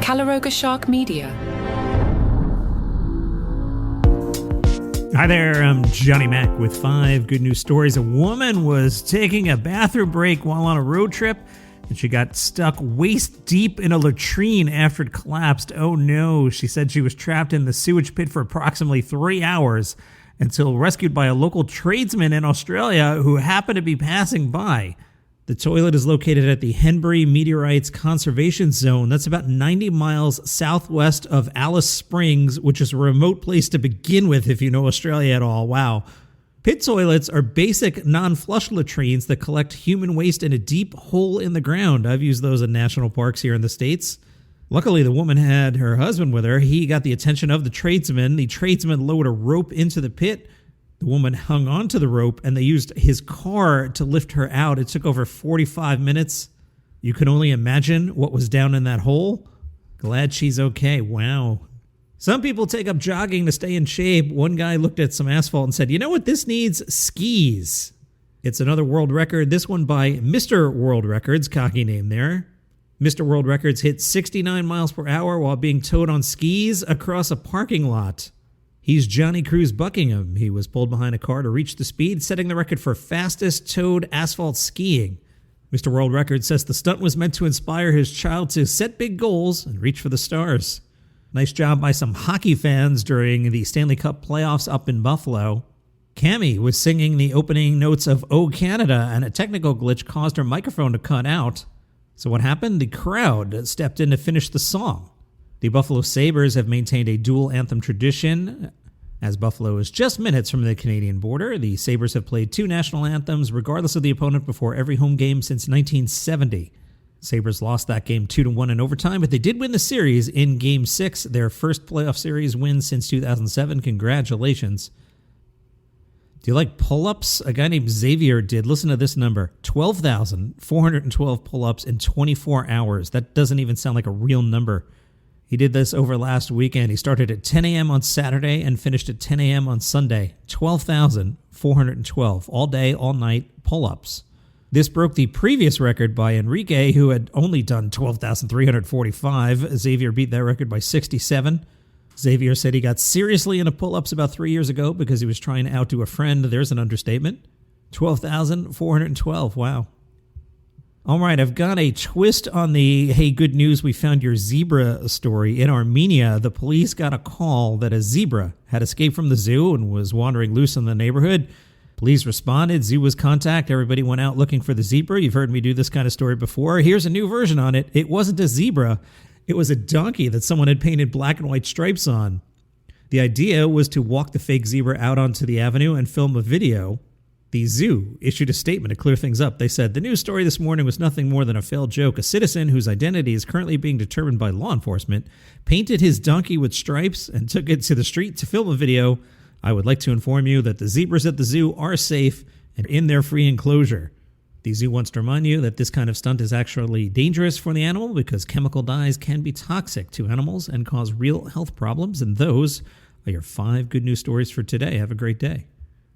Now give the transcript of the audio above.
Calaroga Shark Media. Hi there, I'm Johnny Mac with 5 good news stories. A woman was taking a bathroom break while on a road trip, and she got stuck waist deep in a latrine after it collapsed. Oh no, she said she was trapped in the sewage pit for approximately 3 hours until rescued by a local tradesman in Australia who happened to be passing by. The toilet is located at the Henbury Meteorites Conservation Zone. That's about 90 miles southwest of Alice Springs, which is a remote place to begin with if you know Australia at all. Wow. Pit toilets are basic non-flush latrines that collect human waste in a deep hole in the ground. I've used those in national parks here in the States. Luckily, the woman had her husband with her. He got the attention of the tradesman. The tradesman lowered a rope into the pit. The woman hung onto the rope, and they used his car to lift her out. It took over 45 minutes. You can only imagine what was down in that hole. Glad she's okay. Wow. Some people take up jogging to stay in shape. One guy looked at some asphalt and said, you know what this needs? Skis. It's another world record, this one by Mr. World Records, cocky name there. Mr. World Records hit 69 miles per hour while being towed on skis across a parking lot. He's Johnny Cruz Buckingham. He was pulled behind a car to reach the speed, setting the record for fastest towed asphalt skiing. Mr. World Records says the stunt was meant to inspire his child to set big goals and reach for the stars. Nice job by some hockey fans during the Stanley Cup playoffs up in Buffalo. Cammie was singing the opening notes of O Canada, and a technical glitch caused her microphone to cut out. So what happened? The crowd stepped in to finish the song. The Buffalo Sabres have maintained a dual anthem tradition. As Buffalo is just minutes from the Canadian border, the Sabres have played 2 national anthems regardless of the opponent before every home game since 1970. Sabres lost that game 2-1 in overtime, but they did win the series in Game 6, their first playoff series win since 2007. Congratulations. Do you like pull-ups? A guy named Xavier did. Listen to this number. 12,412 pull-ups in 24 hours. That doesn't even sound like a real number. He did this over last weekend. He started at 10 a.m. on Saturday and finished at 10 a.m. on Sunday. 12,412 all day, all night pull-ups. This broke the previous record by Enrique, who had only done 12,345. Xavier beat that record by 67. Xavier said he got seriously into pull-ups about 3 years ago because he was trying to outdo a friend. There's an understatement. 12,412. Wow. All right, I've got a twist on the, hey, good news, we found your zebra story. In Armenia, the police got a call that a zebra had escaped from the zoo and was wandering loose in the neighborhood. Police responded, zoo was contacted, everybody went out looking for the zebra. You've heard me do this kind of story before. Here's a new version on it. It wasn't a zebra, it was a donkey that someone had painted black and white stripes on. The idea was to walk the fake zebra out onto the avenue and film a video. The zoo issued a statement to clear things up. They said, the news story this morning was nothing more than a failed joke. A citizen whose identity is currently being determined by law enforcement painted his donkey with stripes and took it to the street to film a video. I would like to inform you that the zebras at the zoo are safe and in their free enclosure. The zoo wants to remind you that this kind of stunt is actually dangerous for the animal because chemical dyes can be toxic to animals and cause real health problems. And those are your 5 good news stories for today. Have a great day.